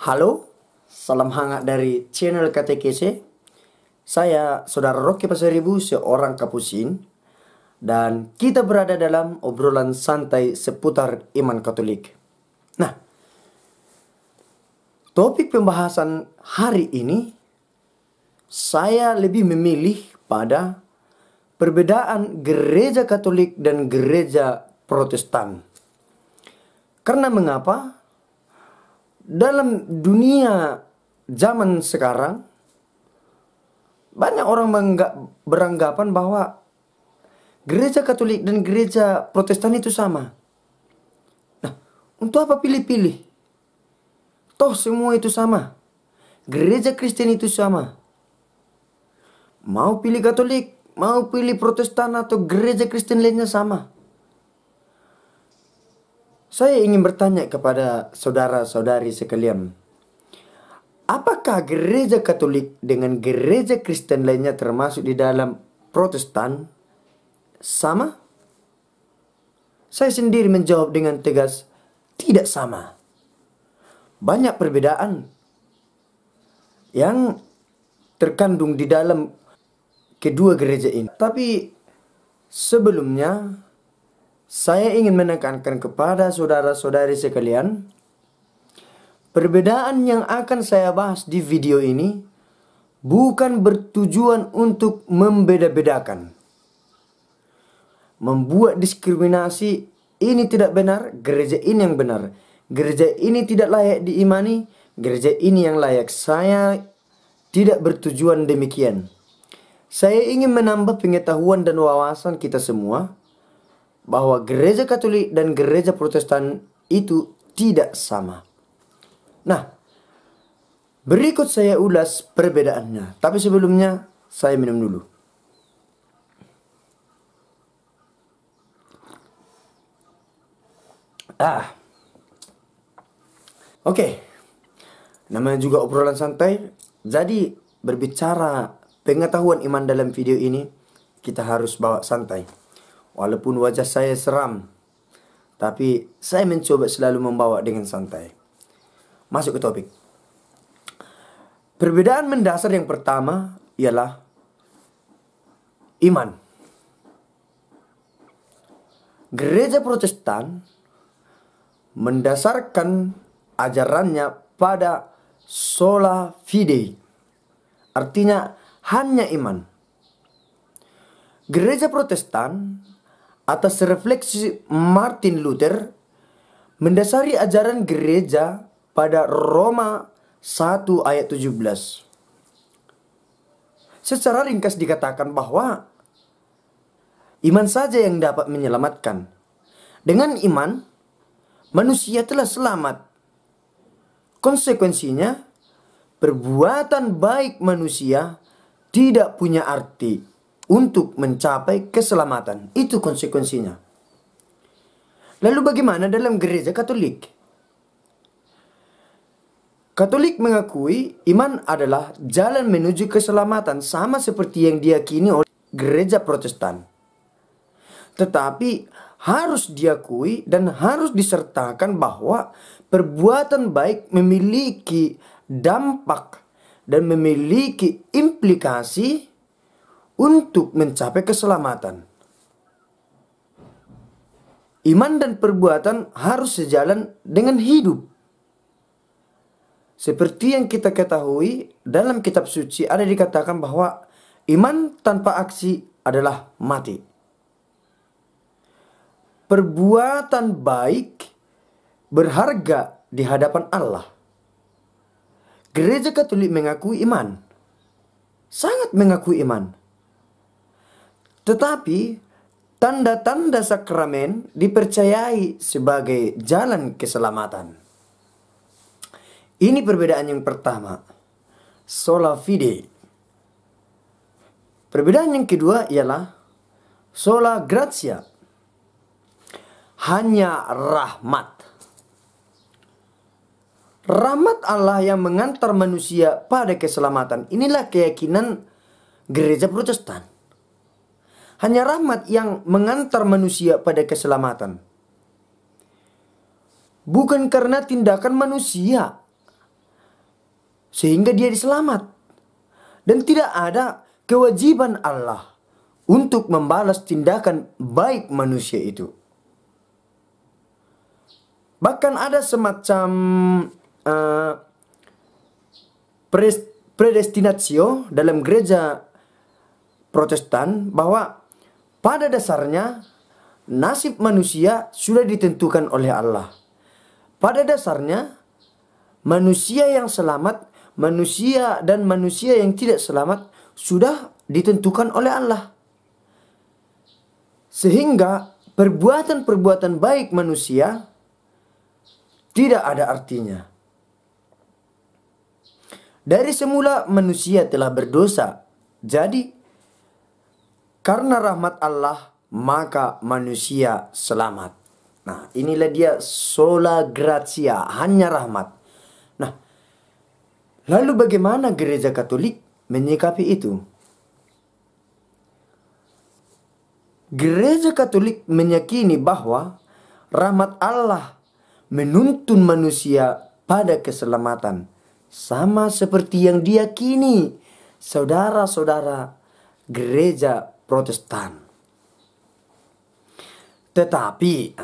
Halo, salam hangat dari channel KTKC. Saya Saudara Rocky Pasaribu, seorang Kapusin. Dan kita berada dalam obrolan santai seputar iman Katolik. Nah, topik pembahasan hari ini saya lebih memilih pada perbedaan gereja Katolik dan gereja Protestan. Karena mengapa? Dalam dunia zaman sekarang, banyak orang beranggapan bahwa gereja Katolik dan gereja Protestan itu sama. Nah, untuk apa pilih-pilih? Toh semua itu sama. Gereja Kristen itu sama. Mau pilih Katolik, mau pilih Protestan atau gereja Kristen lainnya sama. Saya ingin bertanya kepada saudara-saudari sekalian. Apakah gereja Katolik dengan gereja Kristen lainnya termasuk di dalam Protestan sama? Saya sendiri menjawab dengan tegas, tidak sama. Banyak perbedaan yang terkandung di dalam kedua gereja ini. Tapi sebelumnya, saya ingin menekankan kepada saudara-saudari sekalian, perbedaan yang akan saya bahas di video ini bukan bertujuan untuk membeda-bedakan, membuat diskriminasi. Ini tidak benar, gereja ini yang benar, gereja ini tidak layak diimani, gereja ini yang layak. Saya tidak bertujuan demikian. Saya ingin menambah pengetahuan dan wawasan kita semua bahwa gereja Katolik dan gereja Protestan itu tidak sama. Nah, berikut saya ulas perbedaannya. Tapi sebelumnya, saya minum dulu. Oke. Namanya juga obrolan santai. Jadi, berbicara pengetahuan iman dalam video ini, kita harus bawa santai. Walaupun wajah saya seram, tapi saya mencoba selalu membawa dengan santai. Masuk ke topik. Perbedaan mendasar yang pertama ialah iman. Gereja Protestan mendasarkan ajarannya pada sola fide. Artinya hanya iman. Gereja Protestan atas refleksi Martin Luther mendasari ajaran gereja pada Roma 1 ayat 17. Secara ringkas dikatakan bahwa iman saja yang dapat menyelamatkan. Dengan iman, manusia telah selamat. Konsekuensinya, perbuatan baik manusia tidak punya arti untuk mencapai keselamatan. Itu konsekuensinya. Lalu bagaimana dalam gereja Katolik? Katolik mengakui iman adalah jalan menuju keselamatan, sama seperti yang diyakini oleh gereja Protestan. Tetapi harus diakui dan harus disertakan bahwa perbuatan baik memiliki dampak dan memiliki implikasi untuk mencapai keselamatan. Iman dan perbuatan harus sejalan dengan hidup. Seperti yang kita ketahui dalam kitab suci ada dikatakan bahwa iman tanpa aksi adalah mati. Perbuatan baik berharga di hadapan Allah. Gereja Katolik mengakui iman. Sangat mengakui iman. Tetapi tanda-tanda sakramen dipercayai sebagai jalan keselamatan. Ini perbedaan yang pertama, sola fide. Perbedaan yang kedua ialah sola gratia. Hanya rahmat. Rahmat Allah yang mengantar manusia pada keselamatan. Inilah keyakinan gereja Protestan. Hanya rahmat yang mengantar manusia pada keselamatan. Bukan karena tindakan manusia, sehingga dia diselamat. Dan tidak ada kewajiban Allah untuk membalas tindakan baik manusia itu. Bahkan ada semacam predestinatio dalam gereja Protestan, bahwa pada dasarnya nasib manusia sudah ditentukan oleh Allah. Pada dasarnya manusia yang selamat, manusia dan manusia yang tidak selamat sudah ditentukan oleh Allah. Sehingga perbuatan-perbuatan baik manusia tidak ada artinya. Dari semula manusia telah berdosa. Jadi karena rahmat Allah maka manusia selamat. Nah, inilah dia sola gratia, hanya rahmat. Nah, lalu bagaimana gereja Katolik menyikapi itu? Gereja Katolik meyakini bahwa rahmat Allah menuntun manusia pada keselamatan, sama seperti yang diyakini saudara-saudara gereja Protestan. Tetapi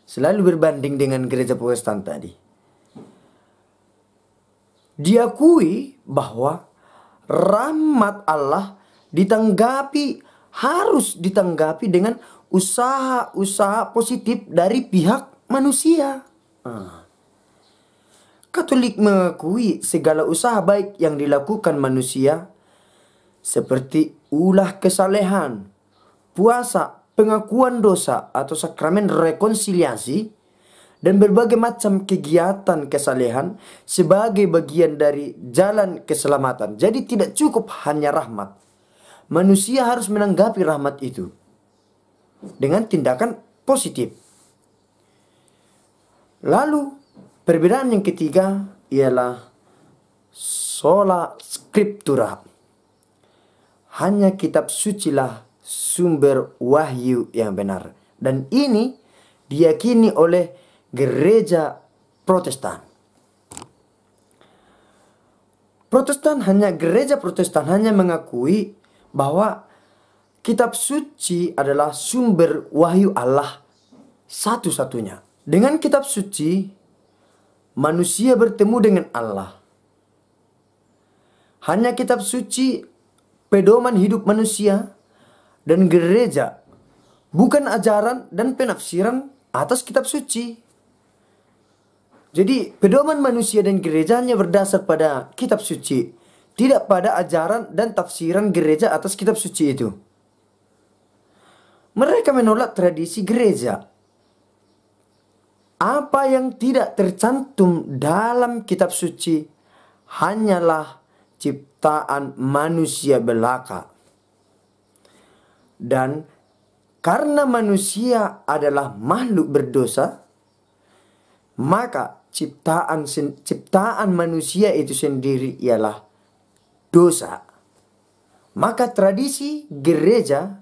selalu berbanding dengan gereja Protestan tadi, diakui bahwa rahmat Allah harus ditanggapi dengan usaha-usaha positif dari pihak manusia. Katolik mengakui segala usaha baik yang dilakukan manusia, seperti ulah kesalehan, puasa, pengakuan dosa atau sakramen rekonsiliasi, dan berbagai macam kegiatan kesalehan sebagai bagian dari jalan keselamatan. Jadi tidak cukup hanya rahmat. Manusia harus menanggapi rahmat itu dengan tindakan positif. Lalu perbedaan yang ketiga ialah sola scriptura. Hanya kitab sucilah sumber wahyu yang benar. Dan ini diyakini oleh gereja Protestan. Gereja Protestan hanya mengakui bahwa kitab suci adalah sumber wahyu Allah satu-satunya. Dengan kitab suci, manusia bertemu dengan Allah. Hanya kitab suci pedoman hidup manusia, dan gereja bukan ajaran dan penafsiran atas kitab suci. Jadi pedoman manusia dan gereja hanya berdasar pada kitab suci, tidak pada ajaran dan tafsiran gereja atas kitab suci itu. Mereka menolak tradisi gereja. Apa yang tidak tercantum dalam kitab suci hanyalah ciptaan manusia belaka. Dan karena manusia adalah makhluk berdosa, maka ciptaan manusia itu sendiri ialah dosa. Maka tradisi gereja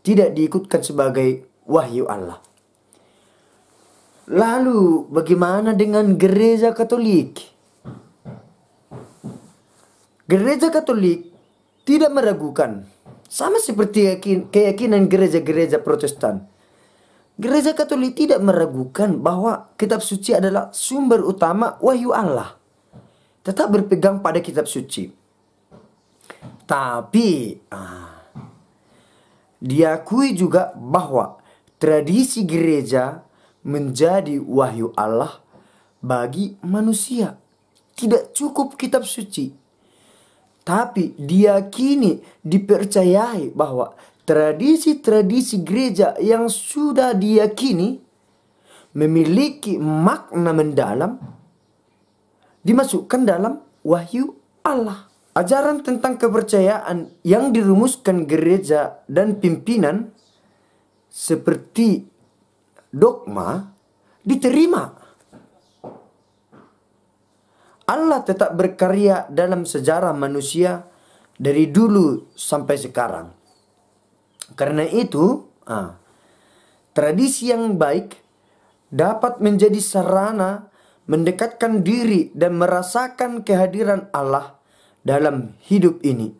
tidak diikutkan sebagai wahyu Allah. Lalu bagaimana dengan gereja Katolik? Gereja Katolik tidak meragukan, sama seperti keyakinan gereja-gereja Protestan. Gereja Katolik tidak meragukan bahwa kitab suci adalah sumber utama wahyu Allah. Tetap berpegang pada kitab suci. Tapi diakui juga bahwa tradisi gereja menjadi wahyu Allah bagi manusia. Tidak cukup kitab suci, tapi diyakini, dipercayai bahwa tradisi-tradisi gereja yang sudah diyakini memiliki makna mendalam, dimasukkan dalam wahyu Allah. Ajaran tentang kepercayaan yang dirumuskan gereja dan pimpinan seperti dogma diterima. Allah tetap berkarya dalam sejarah manusia dari dulu sampai sekarang. Karena itu, tradisi yang baik dapat menjadi sarana mendekatkan diri dan merasakan kehadiran Allah dalam hidup ini.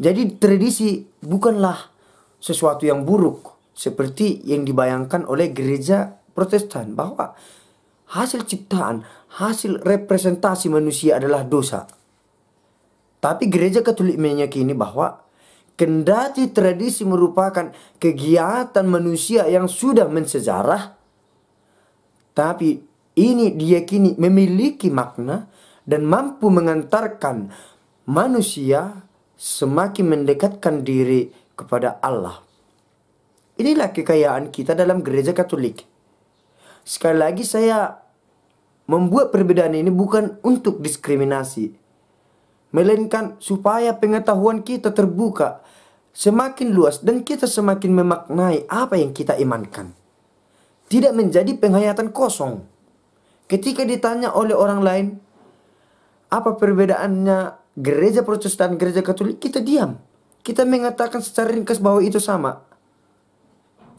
Jadi tradisi bukanlah sesuatu yang buruk seperti yang dibayangkan oleh gereja Protestan, bahwa hasil ciptaan, hasil representasi manusia adalah dosa. Tapi gereja Katolik meyakini bahwa kendati tradisi merupakan kegiatan manusia yang sudah mensejarah, tapi ini diyakini memiliki makna dan mampu mengantarkan manusia semakin mendekatkan diri kepada Allah. Inilah kekayaan kita dalam gereja Katolik. Sekali lagi saya membuat perbedaan ini bukan untuk diskriminasi, melainkan supaya pengetahuan kita terbuka semakin luas dan kita semakin memaknai apa yang kita imankan. Tidak menjadi penghayatan kosong. Ketika ditanya oleh orang lain, apa perbedaannya gereja Protestan, gereja Katolik, kita diam. Kita mengatakan secara ringkas bahwa itu sama.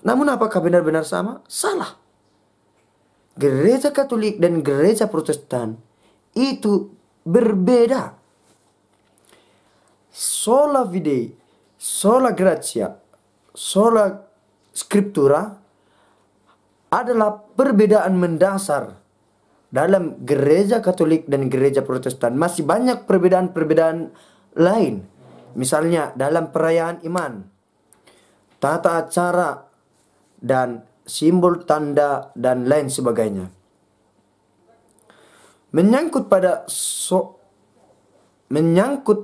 Namun apakah benar-benar sama? Salah. Gereja Katolik dan gereja Protestan itu berbeda. Sola Fide, sola gratia, sola scriptura adalah perbedaan mendasar dalam gereja Katolik dan gereja Protestan. Masih banyak perbedaan-perbedaan lain. Misalnya dalam perayaan iman, tata acara, dan simbol, tanda, dan lain sebagainya. Menyangkut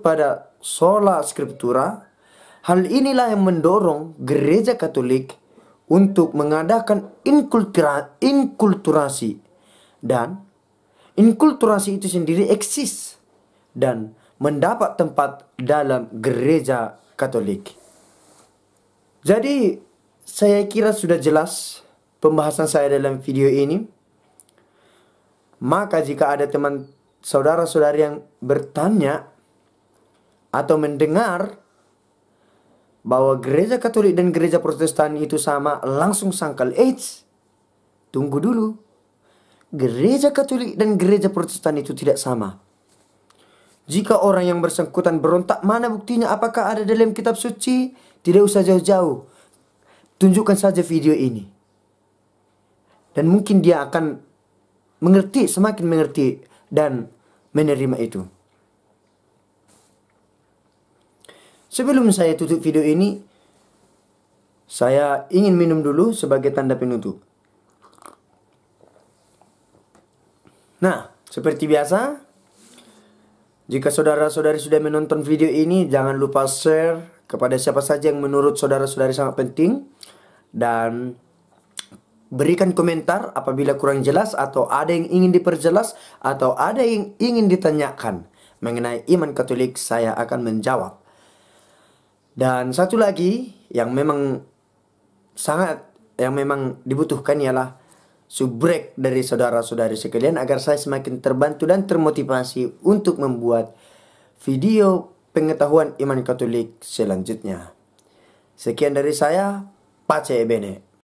pada sola scriptura, hal inilah yang mendorong gereja Katolik untuk mengadakan inkulturasi. Dan inkulturasi itu sendiri eksis dan mendapat tempat dalam gereja Katolik. Jadi saya kira sudah jelas pembahasan saya dalam video ini. Maka jika ada teman saudara-saudari yang bertanya atau mendengar bahwa gereja Katolik dan gereja Protestan itu sama, langsung sangkal, tunggu dulu. Gereja Katolik dan gereja Protestan itu tidak sama. Jika orang yang bersangkutan berontak, mana buktinya? Apakah ada dalam kitab suci? Tidak usah jauh-jauh. Tunjukkan saja video ini. Dan mungkin dia akan mengerti, semakin mengerti dan menerima itu. Sebelum saya tutup video ini, saya ingin minum dulu sebagai tanda penutup. Nah, seperti biasa, jika saudara-saudari sudah menonton video ini, jangan lupa share kepada siapa saja yang menurut saudara-saudari sangat penting. Dan berikan komentar apabila kurang jelas atau ada yang ingin diperjelas atau ada yang ingin ditanyakan mengenai iman Katolik, saya akan menjawab. Dan satu lagi yang memang dibutuhkan ialah subrek dari saudara-saudari sekalian agar saya semakin terbantu dan termotivasi untuk membuat video pengetahuan iman Katolik selanjutnya. Sekian dari saya, Pace Bene.